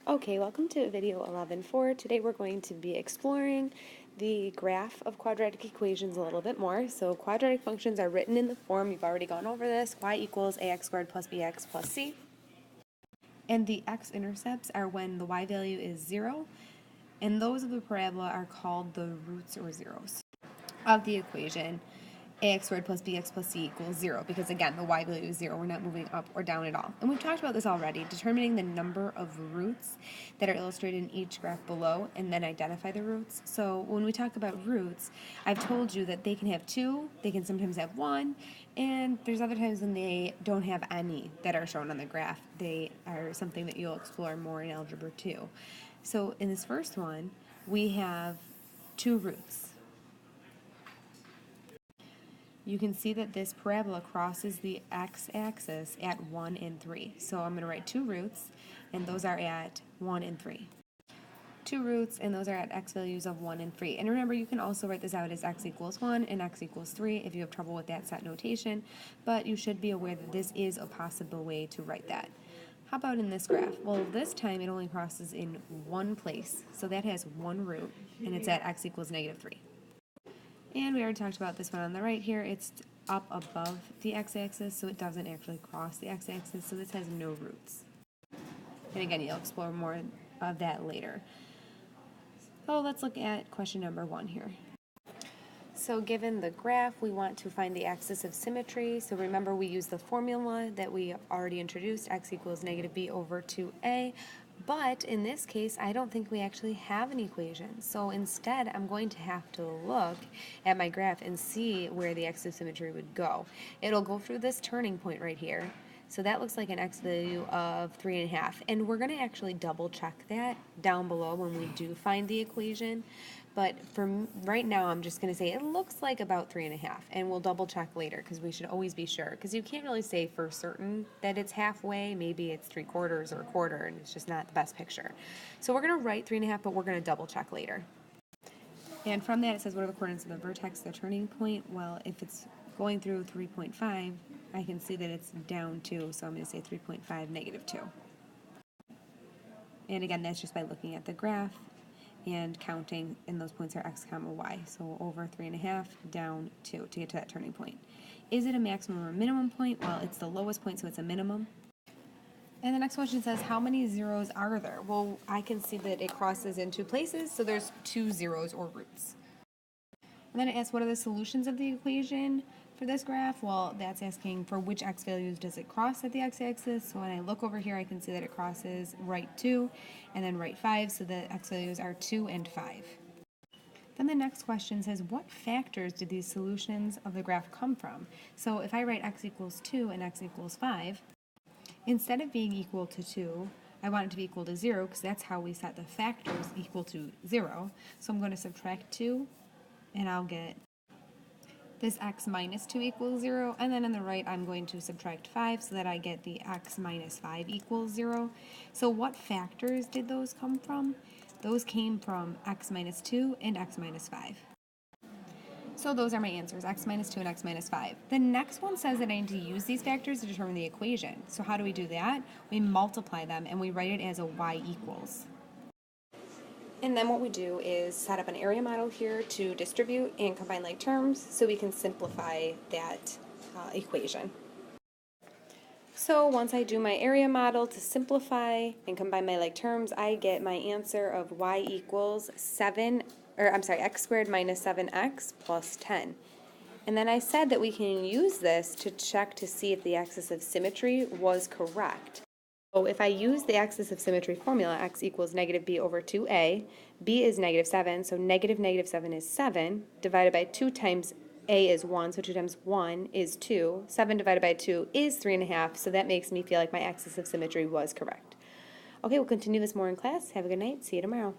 Okay, welcome to video 11.4. Today we're going to be exploring the graph of quadratic equations a little bit more. So quadratic functions are written in the form, you've already gone over this, y equals ax squared plus bx plus c. And the x-intercepts are when the y value is 0, and those of the parabola are called the roots or zeros of the equation ax squared plus bx plus c equals 0, because again, the y value is 0. We're not moving up or down at all. And we've talked about this already, determining the number of roots that are illustrated in each graph below, and then identify the roots. So when we talk about roots, I've told you that they can have 2, they can sometimes have 1, and there's other times when they don't have any that are shown on the graph. They are something that you'll explore more in Algebra 2. So in this first one, we have 2 roots. You can see that this parabola crosses the x-axis at 1 and 3. So I'm going to write 2 roots, and those are at 1 and 3. 2 roots, and those are at x values of 1 and 3. And remember, you can also write this out as x equals 1 and x equals 3 if you have trouble with that set notation, but you should be aware that this is a possible way to write that. How about in this graph? Well, this time it only crosses in one place, so that has 1 root, and it's at x equals -3. And we already talked about this one on the right here. It's up above the x-axis, so it doesn't actually cross the x-axis, so this has no roots. And again, you'll explore more of that later. So let's look at question number 1 here. So given the graph, we want to find the axis of symmetry. So remember, we use the formula that we already introduced, x equals -b over 2a. But in this case, I don't think we actually have an equation. So instead, I'm going to have to look at my graph and see where the axis of symmetry would go. It'll go through this turning point right here. So that looks like an x value of 3.5. And we're going to actually double check that down below when we do find the equation. But for right now, I'm just going to say it looks like about 3.5. And we'll double check later because we should always be sure. Because you can't really say for certain that it's halfway. Maybe it's 3/4 or 1/4, and it's just not the best picture. So we're going to write 3.5, but we're going to double check later. And from that, it says, what are the coordinates of the vertex, the turning point? Well, if it's going through 3.5, I can see that it's down 2, so I'm going to say 3.5, -2. And again, that's just by looking at the graph and counting, and those points are x comma y. So over 3.5, down 2 to get to that turning point. Is it a maximum or minimum point? Well, it's the lowest point, so it's a minimum. And the next question says, how many zeros are there? Well, I can see that it crosses in 2 places, so there's 2 zeros or roots. And then it asks, what are the solutions of the equation for this graph? Well, that's asking for which x values does it cross at the x-axis. So when I look over here, I can see that it crosses right 2 and then right 5, so the x values are 2 and 5. Then the next question says, what factors did these solutions of the graph come from? So if I write x equals 2 and x equals 5, instead of being equal to 2, I want it to be equal to 0, because that's how we set the factors equal to 0. So I'm going to subtract 2, and I'll get this x minus 2 equals 0, and then on the right I'm going to subtract 5 so that I get the x minus 5 equals 0. So what factors did those come from? Those came from x minus 2 and x minus 5. So those are my answers, x minus 2 and x minus 5. The next one says that I need to use these factors to determine the equation. So how do we do that? We multiply them and we write it as a y equals. And then what we do is set up an area model here to distribute and combine like terms so we can simplify that equation. So once I do my area model to simplify and combine my like terms, I get my answer of y equals x squared minus 7x plus 10. And then I said that we can use this to check to see if the axis of symmetry was correct. So if I use the axis of symmetry formula, x equals -b over 2a, b is -7, so -7 is 7, divided by 2 times a is 1, so 2 times 1 is 2, 7 divided by 2 is 3.5, so that makes me feel like my axis of symmetry was correct. Okay, we'll continue this more in class. Have a good night. See you tomorrow.